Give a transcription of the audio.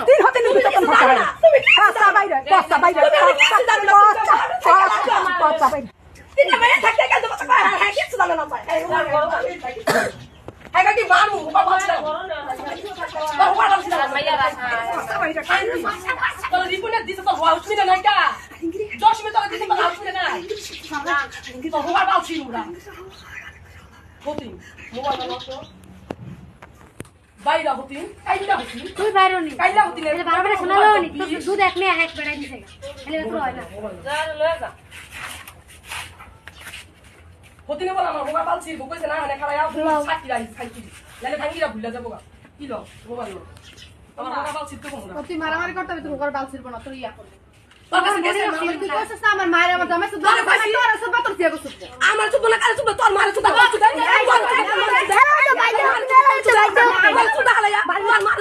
তিন হতে নিবি তখন ভাষা বাইরে ভাষা বাইরে ভাষা বাইরে ভাষা বাইরে তিন মাইয়া থাকতে কেন তো কথা হ্যাঁ কিছু জানা না পায় হ্যাঁ কি মারমু বাবা ছিল বাবা ছিল মাইয়া তো রিপোর্ট দিছে তো হাউস মিলে নাই কা 10 মিনিট ধরে দিছে তো হাউস মিলে নাই তো হুয়া বাল ছিল না হতি মোবাইল নাও তো বাইরা হতি কাইলা হতি তুই বাইরে নি কাইলা হতি এলে বারবার শোনালো নি তো দুধ এক মেয়ে এক বেড়াই দিছে এলে তো হয় না যা লয়ে যা হতি নে বলা আমার মোবাইল বাল ছিল কইছে না মানে খারায়া ছাকি রাই খাইতি লালে ভাঙ্গিরা ভুলা যাবো গা কি লো মোবাইল লো আমার মোবাইল বাল ছিল তো কোন না তুই মারামারি করতে হবে তুমি ঘর বাল ছিড়ব না তোর ইয়া করবে তোর কাছে গেছে তুই কইছিস না আমার মায়ের আমার জামাই সুদ তোর সব বাতর দিয়া গছুত আমার চুদ না কাছে চুদ তোর মারে চুদ চুদ বাইরে বাইরে আমার চুদ হালায়া মার মার